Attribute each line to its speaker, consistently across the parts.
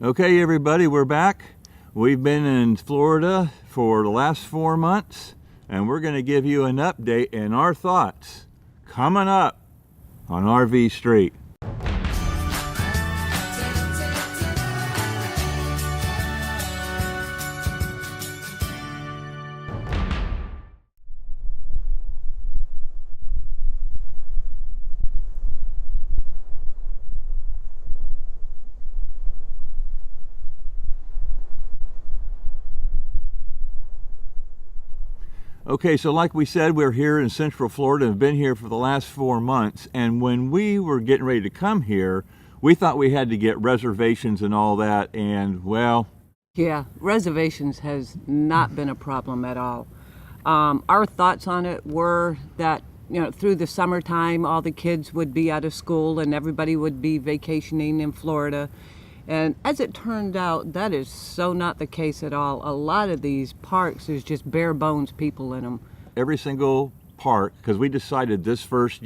Speaker 1: Okay, everybody, we're back. We've been in Florida for the last 4 months, and we're going to give you an update and our thoughts coming up on RVstreet. Okay, so like we said, we're here in Central Florida and have been here for the last 4 months. And when we were getting ready to come here, we thought we had to get reservations and all that. And well,
Speaker 2: yeah, reservations has not been a problem at all. Our thoughts on it were that, through the summertime, all the kids would be out of school and everybody would be vacationing in Florida. And as it turned out, that is so not the case at all. A lot of these parks, there's just bare bones people in them.
Speaker 1: Every single park, because we decided this first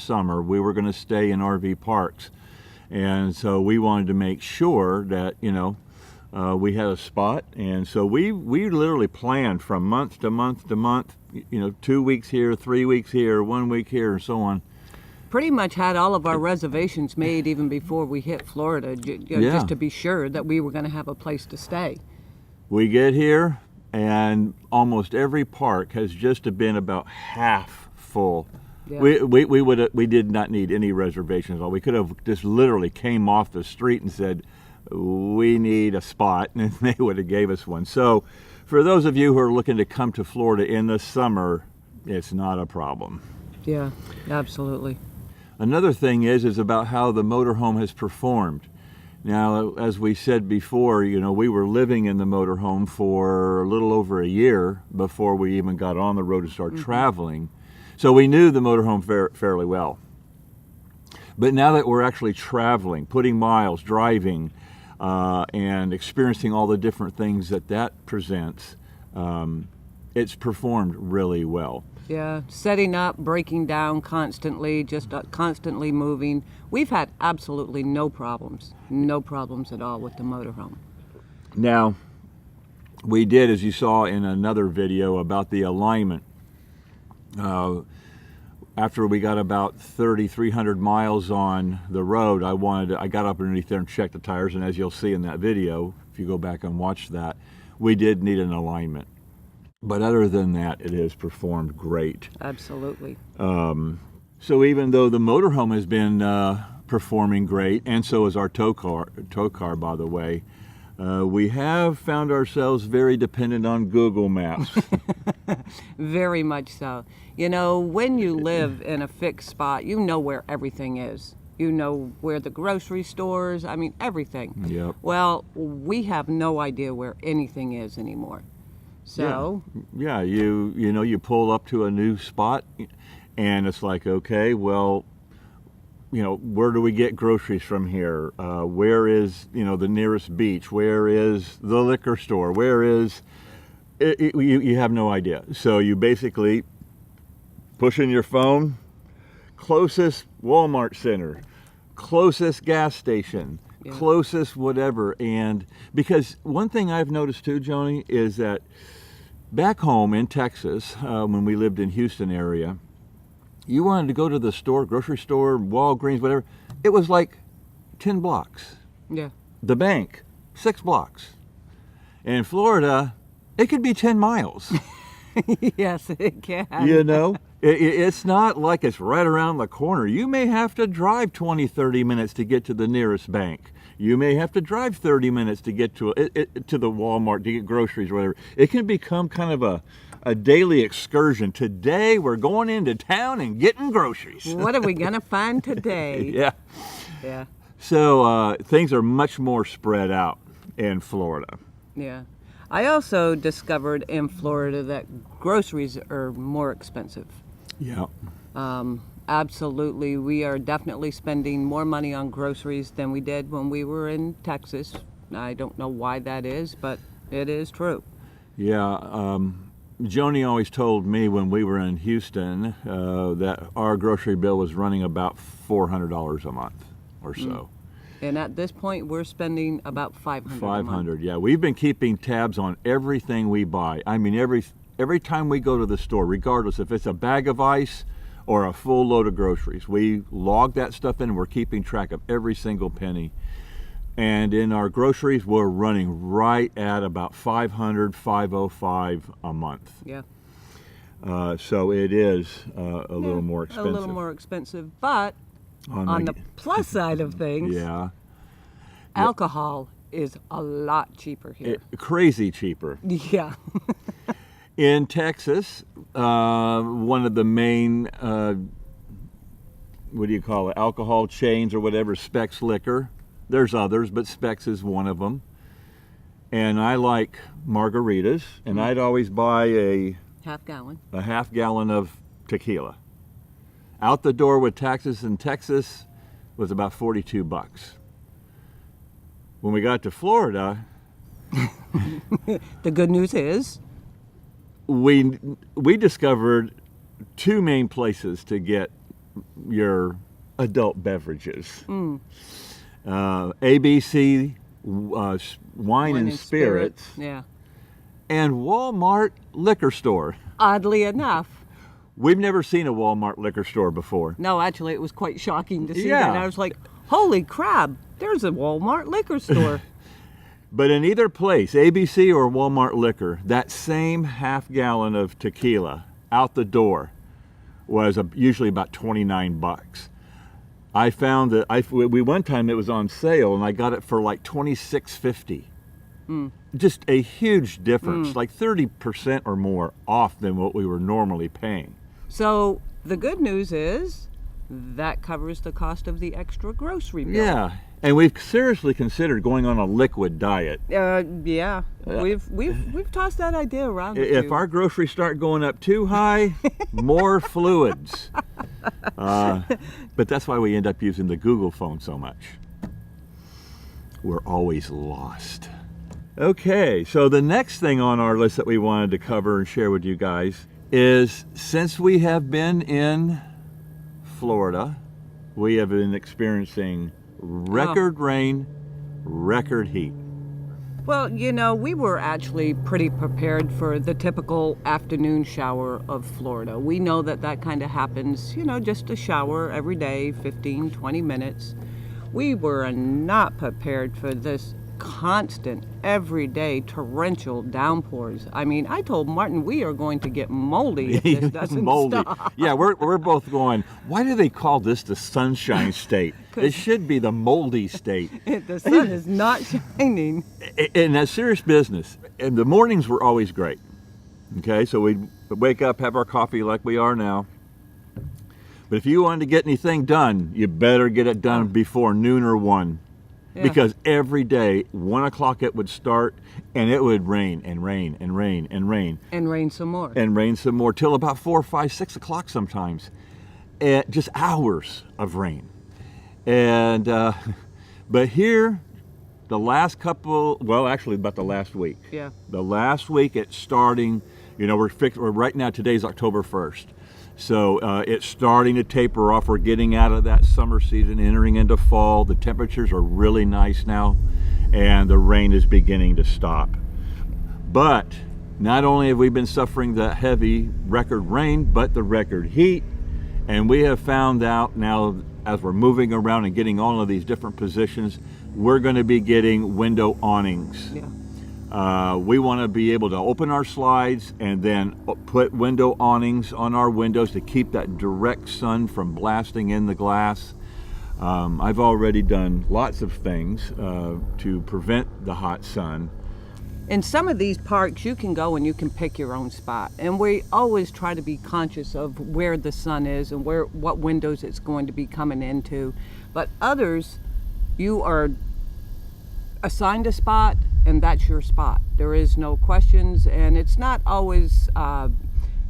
Speaker 1: summer, we were going to stay in RV parks. And so we wanted to make sure that, we had a spot. And so we literally planned from month to month to month, 2 weeks here, 3 weeks here, 1 week here, and so on.
Speaker 2: Pretty much had all of our reservations made even before we hit Florida, just to be sure that we were going to have a place to stay.
Speaker 1: We get here, and almost every park has just been about half full. Yeah. We did not need any reservations at all. We could have just literally came off the street and said, we need a spot, and they would have gave us one. So for those of you who are looking to come to Florida in the summer, it's not a problem.
Speaker 2: Yeah, absolutely.
Speaker 1: Another thing is about how the motorhome has performed. Now, as we said before, we were living in the motorhome for a little over a year before we even got on the road to start traveling. So we knew the motorhome fairly well. But now that we're actually traveling, putting miles, driving, and experiencing all the different things that presents, it's performed really well.
Speaker 2: Yeah, setting up, breaking down constantly, just constantly moving. We've had absolutely no problems at all with the motorhome.
Speaker 1: Now, we did, as you saw in another video about the alignment, after we got about 3,300 miles on the road, I got up underneath there and checked the tires, and as you'll see in that video, if you go back and watch that, we did need an alignment. But other than that, it has performed great.
Speaker 2: Absolutely.
Speaker 1: So even though the motorhome has been performing great, and so is our tow car, by the way, we have found ourselves very dependent on Google Maps.
Speaker 2: Very much so. When you live in a fixed spot, you know where everything is. You know where the grocery stores, everything.
Speaker 1: Yep.
Speaker 2: Well, we have no idea where anything is anymore. So
Speaker 1: yeah, you pull up to a new spot and it's like, okay, well, where do we get groceries from here? Where is, the nearest beach? Where is the liquor store? Where is it? You have no idea. So you basically push in your phone, closest Walmart center, closest gas station, closest whatever. And because one thing I've noticed too, Joni, is that back home in Texas, when we lived in Houston area, you wanted to go to the store, grocery store, Walgreens, whatever, it was like 10 blocks.
Speaker 2: Yeah.
Speaker 1: The bank, 6 blocks. In Florida, it could be 10 miles.
Speaker 2: Yes, it can.
Speaker 1: It's not like it's right around the corner. You may have to drive 20, 30 minutes to get to the nearest bank. You may have to drive 30 minutes to get to the Walmart to get groceries or whatever. It can become kind of a daily excursion. Today, we're going into town and getting groceries.
Speaker 2: What are we going to find today?
Speaker 1: Yeah.
Speaker 2: Yeah.
Speaker 1: So things are much more spread out in Florida.
Speaker 2: Yeah. I also discovered in Florida that groceries are more expensive.
Speaker 1: Yeah.
Speaker 2: Absolutely. We are definitely spending more money on groceries than we did when we were in Texas. I don't know why that is, but it is true.
Speaker 1: Yeah. Joni always told me when we were in Houston that our grocery bill was running about $400 a month or so.
Speaker 2: And at this point, we're spending about $500 a month.
Speaker 1: 500, yeah. We've been keeping tabs on everything we buy. I mean, every time we go to the store, regardless if it's a bag of ice or a full load of groceries, we log that stuff in and we're keeping track of every single penny. And in our groceries, we're running right at about $500, $505 a month.
Speaker 2: Yeah.
Speaker 1: So it is a little more expensive.
Speaker 2: A little more expensive, but on the plus side of things,
Speaker 1: yeah,
Speaker 2: alcohol is a lot cheaper here.
Speaker 1: Crazy cheaper.
Speaker 2: Yeah.
Speaker 1: In Texas, one of the main, what do you call it, alcohol chains or whatever, Specs Liquor. There's others, but Specs is one of them. And I like margaritas, and I'd always buy a
Speaker 2: half gallon
Speaker 1: of tequila. Out the door with taxes in Texas was about $42. When we got to Florida,
Speaker 2: the good news is
Speaker 1: we discovered two main places to get your adult beverages. ABC Wine and Spirits,
Speaker 2: yeah,
Speaker 1: and Walmart Liquor Store.
Speaker 2: Oddly enough.
Speaker 1: We've never seen a Walmart liquor store before.
Speaker 2: No, actually, it was quite shocking to see
Speaker 1: Yeah.
Speaker 2: that. I was like, holy crap, there's a Walmart liquor store.
Speaker 1: But in either place, ABC or Walmart Liquor, that same half gallon of tequila out the door was usually about $29. I found that we one time it was on sale and I got it for like $26.50. Just a huge difference, like 30% or more off than what we were normally paying.
Speaker 2: So the good news is that covers the cost of the extra grocery bill.
Speaker 1: Yeah, and we've seriously considered going on a liquid diet.
Speaker 2: Yeah, we've tossed that idea around.
Speaker 1: If our groceries start going up too high, more fluids. But that's why we end up using the Google phone so much. We're always lost. Okay, so the next thing on our list that we wanted to cover and share with you guys is, since we have been in Florida, we have been experiencing record rain, record heat.
Speaker 2: Well, you know, we were actually pretty prepared for the typical afternoon shower of Florida. We know that kind of happens, you know, just a shower every day, 15, 20 minutes. We were not prepared for this constant, everyday, torrential downpours. I mean, I told Martin we are going to get moldy if this doesn't
Speaker 1: Moldy.
Speaker 2: stop.
Speaker 1: Yeah, we're both going, why do they call this the sunshine state? It should be the moldy state.
Speaker 2: The sun is not shining.
Speaker 1: And that's serious business. And the mornings were always great. Okay, so we'd wake up, have our coffee like we are now. But if you wanted to get anything done, you better get it done before noon or 1.
Speaker 2: Yeah.
Speaker 1: Because every day, 1 o'clock it would start, and it would rain and rain and rain and rain.
Speaker 2: And rain some more.
Speaker 1: And rain some more, till about 4, 5, 6 o'clock sometimes. And just hours of rain. And, but here, the last couple, well, actually about the last week.
Speaker 2: Yeah.
Speaker 1: The last week it's starting, you know, we're right now, today's October 1st. So it's starting to taper off. We're getting out of that summer season, entering into fall. The temperatures are really nice now, and the rain is beginning to stop. But not only have we been suffering the heavy record rain, but the record heat. And we have found out now, as we're moving around and getting all of these different positions, we're going to be getting window awnings.
Speaker 2: Yeah.
Speaker 1: We want to be able to open our slides and then put window awnings on our windows to keep that direct sun from blasting in the glass. I've already done lots of things to prevent the hot sun.
Speaker 2: In some of these parks, you can go and you can pick your own spot. And we always try to be conscious of where the sun is and what windows it's going to be coming into. But others, you are assigned a spot, and that's your spot. There is no questions, and it's not always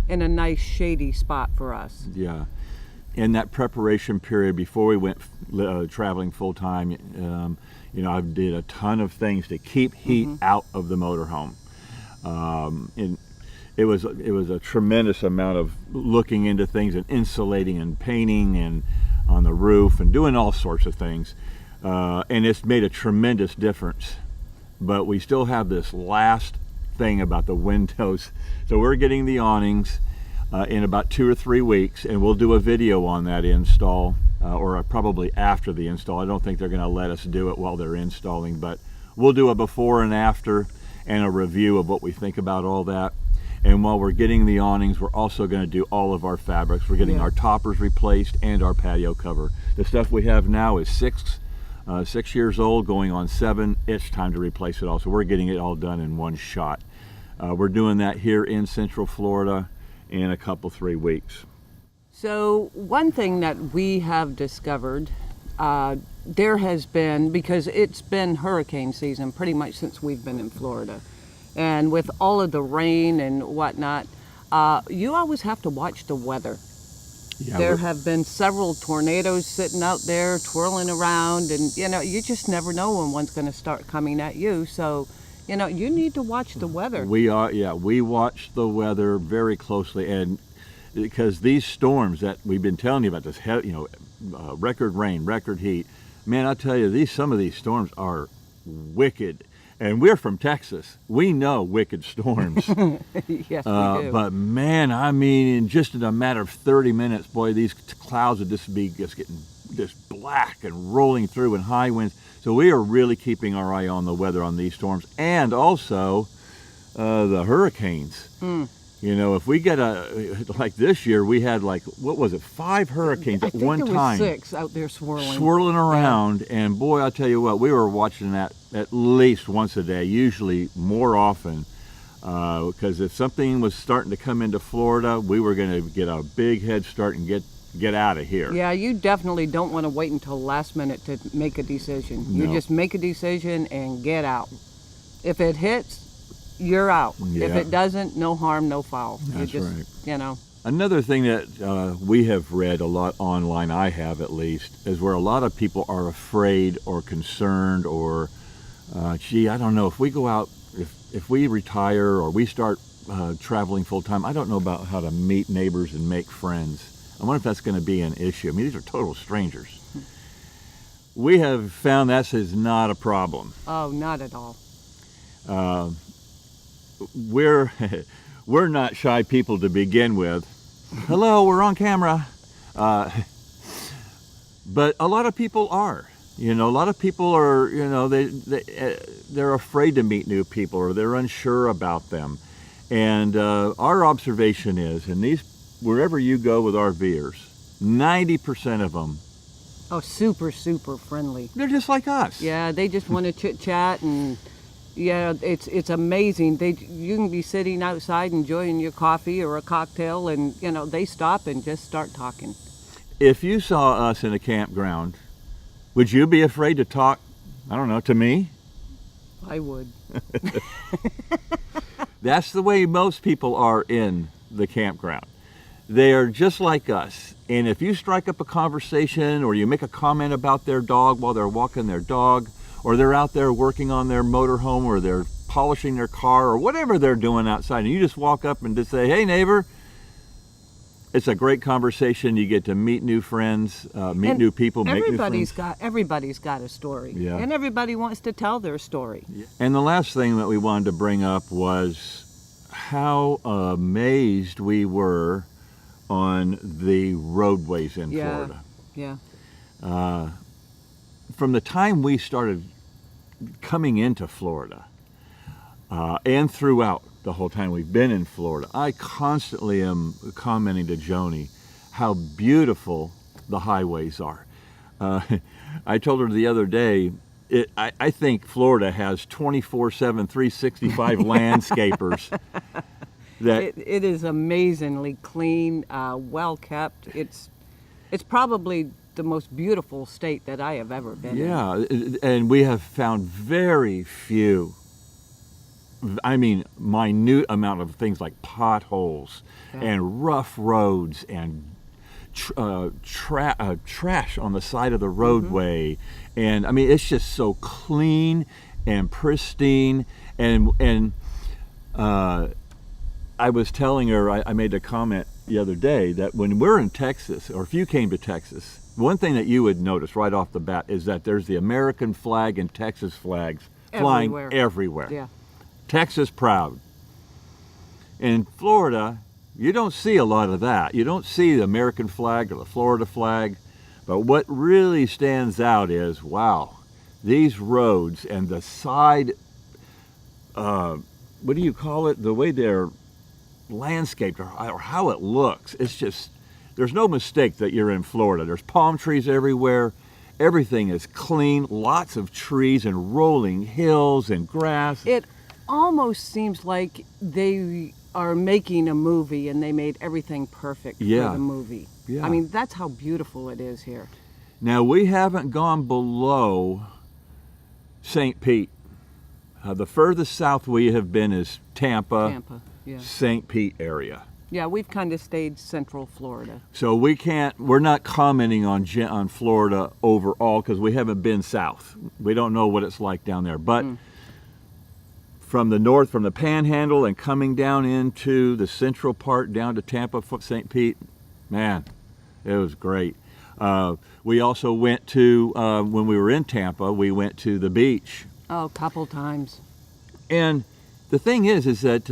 Speaker 2: in a nice shady spot for us.
Speaker 1: Yeah. In that preparation period before we went traveling full time, you know, I did a ton of things to keep heat out of the motorhome. And it was a tremendous amount of looking into things and insulating and painting and on the roof and doing all sorts of things. and it's made a tremendous difference. But we still have this last thing about the windows. So we're getting the awnings in about 2 or 3 weeks, and we'll do a video on that install, or probably after the install. I don't think they're going to let us do it while they're installing, but we'll do a before and after and a review of what we think about all that. And while we're getting the awnings, we're also going to do all of our fabrics. We're getting our toppers replaced and our patio cover. The stuff we have now is 6 years old, going on 7. It's time to replace it all. So we're getting it all done in one shot. We're doing that here in Central Florida in a couple, 3 weeks.
Speaker 2: So one thing that we have discovered, there has been, because it's been hurricane season pretty much since we've been in Florida. And with all of the rain and whatnot, you always have to watch the weather.
Speaker 1: Yeah,
Speaker 2: there have been several tornadoes sitting out there twirling around, and you just never know when one's going to start coming at you. So, you need to watch the weather.
Speaker 1: We watch the weather very closely, and because these storms that we've been telling you about, this record rain, record heat, man, I tell you, some of these storms are wicked. And we're from Texas. We know wicked storms.
Speaker 2: Yes, we do.
Speaker 1: But man, I mean, in a matter of 30 minutes, boy, these clouds would just getting just black and rolling through in high winds. So we are really keeping our eye on the weather on these storms, and also the hurricanes. If we get like this year, we had 5 hurricanes at one time.
Speaker 2: I think there was 6 out there
Speaker 1: swirling around, and boy, I tell you what, we were watching that at least once a day, usually more often, because if something was starting to come into Florida, we were going to get a big head start and get out of here.
Speaker 2: Yeah, you definitely don't want to wait until last minute to make a decision. You just make a decision and get out. If it hits, you're out.
Speaker 1: Yeah.
Speaker 2: If it doesn't, no harm, no foul.
Speaker 1: That's right.
Speaker 2: Another
Speaker 1: thing that we have read a lot online, I have at least, is where a lot of people are afraid or concerned or, I don't know, if we go out, if we retire or we start traveling full time, I don't know about how to meet neighbors and make friends. I wonder if that's going to be an issue. I mean, these are total strangers. We have found that is not a problem.
Speaker 2: Oh, not at all.
Speaker 1: We're not shy people to begin with. Hello, we're on camera. But a lot of people are. A lot of people are, they're afraid to meet new people, or they're unsure about them. And our observation is, wherever you go with RVers, 90% of them,
Speaker 2: super, super friendly.
Speaker 1: They're just like us.
Speaker 2: Yeah, they just want to chit chat, and it's amazing. You can be sitting outside enjoying your coffee or a cocktail, and they stop and just start talking.
Speaker 1: If you saw us in a campground, would you be afraid to talk, I don't know, to me?
Speaker 2: I would.
Speaker 1: That's the way most people are in the campground. They are just like us. And if you strike up a conversation or you make a comment about their dog while they're walking their dog, or they're out there working on their motorhome, or they're polishing their car, or whatever they're doing outside, and you just walk up and just say, hey, neighbor, it's a great conversation. You get to meet new friends, new people, make new friends.
Speaker 2: Everybody's got a story.
Speaker 1: Yeah.
Speaker 2: And everybody wants to tell their story.
Speaker 1: Yeah. And the last thing that we wanted to bring up was how amazed we were on the roadways in Florida.
Speaker 2: Yeah.
Speaker 1: From the time we started coming into Florida, and throughout the whole time we've been in Florida, I constantly am commenting to Joni how beautiful the highways are. I told her the other day, I think Florida has 24/7, 365 landscapers.
Speaker 2: It is amazingly clean, well kept. It's probably the most beautiful state that I have ever been in.
Speaker 1: Yeah, and we have found very few, minute amount of things like potholes and rough roads and trash on the side of the roadway. And it's just so clean and pristine. And I was telling her, I made a comment the other day that when we're in Texas, or if you came to Texas, One thing that you would notice right off the bat is that there's the American flag and Texas flags flying everywhere.
Speaker 2: Yeah.
Speaker 1: Texas proud. In Florida, you don't see a lot of that. You don't see the American flag or the Florida flag. But what really stands out is, wow, these roads and the side, what do you call it? The way they're landscaped or how it looks. It's just, there's no mistake that you're in Florida. There's palm trees everywhere. Everything is clean, lots of trees and rolling hills and grass.
Speaker 2: It almost seems like they are making a movie and they made everything perfect for the movie.
Speaker 1: Yeah.
Speaker 2: I mean, that's how beautiful it is here.
Speaker 1: Now, we haven't gone below St. Pete. The furthest south we have been is Tampa,
Speaker 2: yeah.
Speaker 1: St. Pete area.
Speaker 2: Yeah, we've kind of stayed central Florida.
Speaker 1: So we're not commenting on Florida overall because we haven't been south. We don't know what it's like down there. But from the north, from the Panhandle and coming down into the central part down to Tampa, St. Pete, man, it was great. We also went to, when we were in Tampa, we went to the beach.
Speaker 2: Oh, a couple times.
Speaker 1: And the thing is that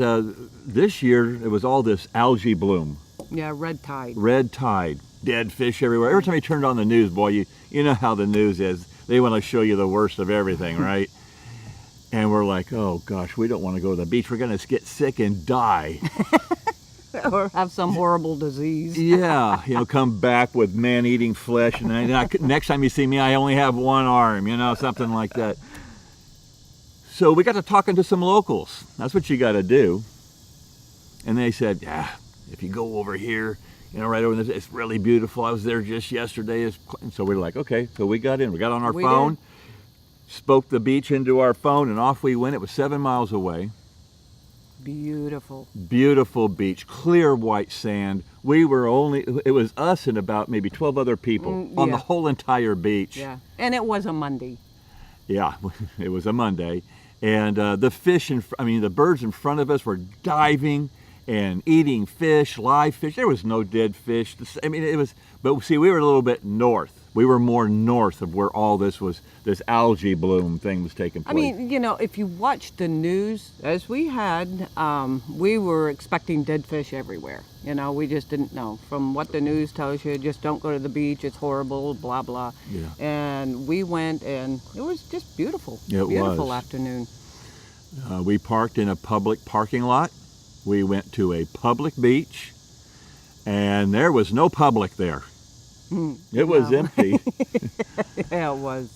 Speaker 1: this year it was all this algae bloom.
Speaker 2: Yeah, red tide.
Speaker 1: Red tide, dead fish everywhere. Every time you turned on the news, boy, you know how the news is. They want to show you the worst of everything, right? And we're like, oh gosh, we don't want to go to the beach. We're going to get sick and die.
Speaker 2: Or have some horrible disease.
Speaker 1: Yeah, come back with man-eating flesh. And next time you see me, I only have one arm, something like that. So we got to talking to some locals. That's what you got to do. And they said, yeah, if you go over here, right over there, it's really beautiful. I was there just yesterday. And so we're like, okay. So we got in. We got on our phone, spoke the beach into our phone, and off we went. It was 7 miles away.
Speaker 2: Beautiful.
Speaker 1: Beautiful beach, clear white sand. It was us and about maybe 12 other people on the whole entire beach.
Speaker 2: Yeah, and it was a Monday.
Speaker 1: Yeah, it was a Monday. And the the birds in front of us were diving and eating fish, live fish. There was no dead fish. But see, we were a little bit north. We were more north of where all this algae bloom thing was taking place.
Speaker 2: I mean, if you watch the news, as we had, we were expecting dead fish everywhere. We just didn't know. From what the news tells you, just don't go to the beach, it's horrible, blah, blah.
Speaker 1: Yeah.
Speaker 2: And we went, and it was just beautiful.
Speaker 1: It
Speaker 2: beautiful
Speaker 1: was.
Speaker 2: Afternoon.
Speaker 1: We parked in a public parking lot. We went to a public beach, and there was no public there. It was empty.
Speaker 2: Yeah, it was.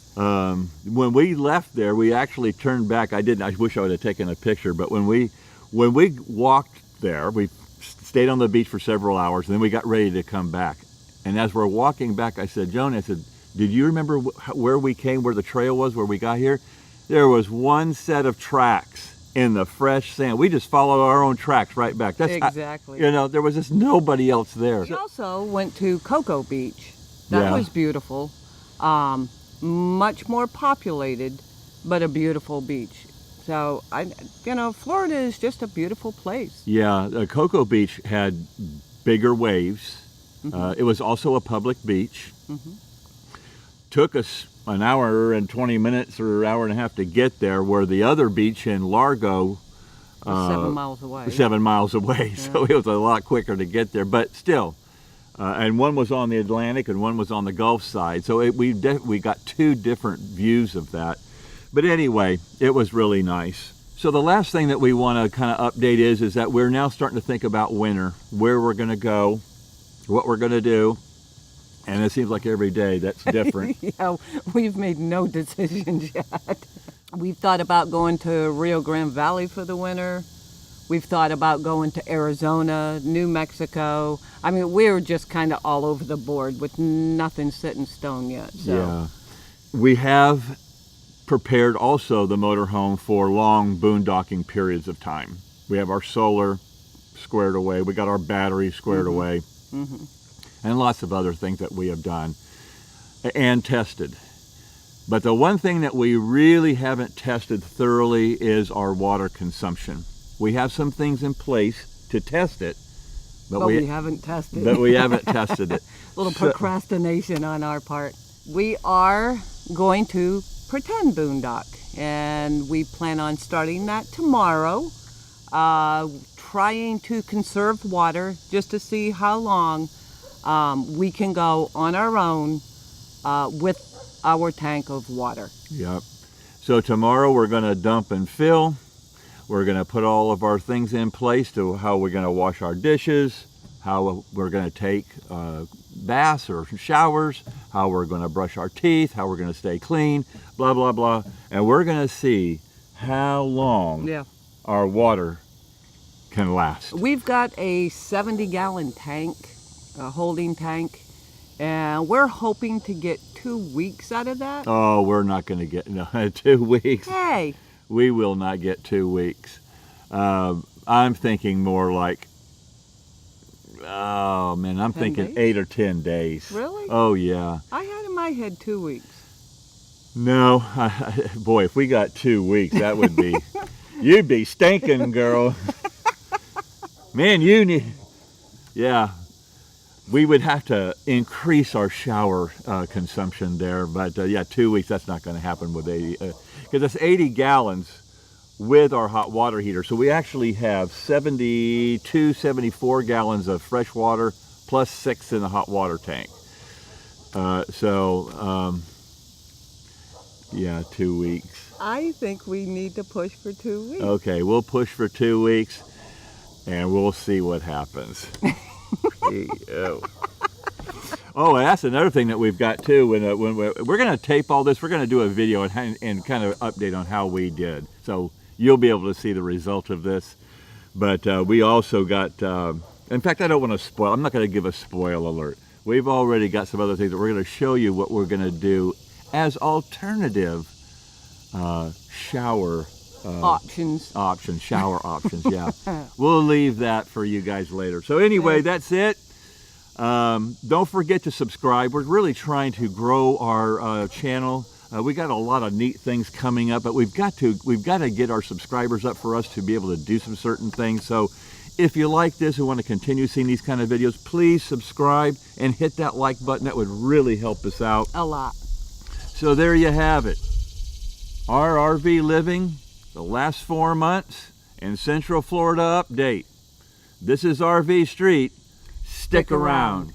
Speaker 1: When we left there, we actually turned back. I wish I would have taken a picture. But when we walked there, we stayed on the beach for several hours, and then we got ready to come back. And as we're walking back, I said, Joan, did you remember where we came, where the trail was, where we got here? There was one set of tracks in the fresh sand. We just followed our own tracks right back. That's
Speaker 2: exactly.
Speaker 1: There was just nobody else there.
Speaker 2: We also went to Cocoa Beach. That was beautiful. Much more populated, but a beautiful beach. So, Florida is just a beautiful place.
Speaker 1: Yeah, Cocoa Beach had bigger waves. It was also a public beach. Took us an hour and 20 minutes or an hour and a half to get there, where the other beach in Largo
Speaker 2: 7 miles away.
Speaker 1: 7 miles away,
Speaker 2: Yeah.
Speaker 1: So it was a lot quicker to get there. But still, and one was on the Atlantic and one was on the Gulf side, so we got two different views of that. But anyway, it was really nice. So the last thing that we want to kind of update is that we're now starting to think about winter, where we're going to go, what we're going to do. And it seems like every day that's different.
Speaker 2: Yeah, we've made no decisions yet. We've thought about going to Rio Grande Valley for the winter. We've thought about going to Arizona, New Mexico. I mean, we're just kind of all over the board with nothing set in stone yet. So.
Speaker 1: Yeah. We have prepared also the motorhome for long boondocking periods of time. We have our solar squared away. We got our batteries squared away. And lots of other things that we have done and tested. But the one thing that we really haven't tested thoroughly is our water consumption. We have some things in place to test it,
Speaker 2: But we haven't tested.
Speaker 1: But we haven't tested it.
Speaker 2: A little procrastination on our part. We are going to pretend boondock, and we plan on starting that tomorrow. Trying to conserve water just to see how long we can go on our own with our tank of water.
Speaker 1: Yep. So tomorrow we're going to dump and fill. We're going to put all of our things in place to how we're going to wash our dishes, how we're going to take baths or showers, how we're going to brush our teeth, how we're going to stay clean, blah, blah, blah. And we're going to see how long our water can last.
Speaker 2: We've got a 70-gallon tank, a holding tank, and we're hoping to get 2 weeks out of that.
Speaker 1: Oh, we're not going to get 2 weeks.
Speaker 2: Hey.
Speaker 1: We will not get 2 weeks. I'm thinking more like, oh man, I'm thinking
Speaker 2: days?
Speaker 1: 8 or 10 days.
Speaker 2: Really?
Speaker 1: Oh yeah.
Speaker 2: I had in my head 2 weeks.
Speaker 1: No, boy, if we got 2 weeks, that would be, you'd be stinking, girl. Man, you need, yeah. We would have to increase our shower consumption there, but yeah, 2 weeks, that's not going to happen with 80, because it's 80 gallons with our hot water heater. So we actually have 72, 74 gallons of fresh water plus 6 in the hot water tank. Yeah, 2 weeks.
Speaker 2: I think we need to push for 2 weeks.
Speaker 1: Okay, we'll push for 2 weeks and we'll see what happens. Oh, and that's another thing that we've got too. When we're going to tape all this, we're going to do a video and kind of update on how we did. So you'll be able to see the result of this. But we also got, in fact, I don't want to spoil. I'm not going to give a spoil alert. We've already got some other things that we're going to show you what we're going to do as alternative shower
Speaker 2: options,
Speaker 1: shower options. Yeah, we'll leave that for you guys later. So anyway, that's it. Don't forget to subscribe. We're really trying to grow our channel. We got a lot of neat things coming up, but we've got to get our subscribers up for us to be able to do some certain things. So if you like this and want to continue seeing these kind of videos, please subscribe and hit that like button. That would really help us out
Speaker 2: a lot.
Speaker 1: So there you have it. Our RV living the last 4 months in Central Florida update. This is RV Street. Stick around.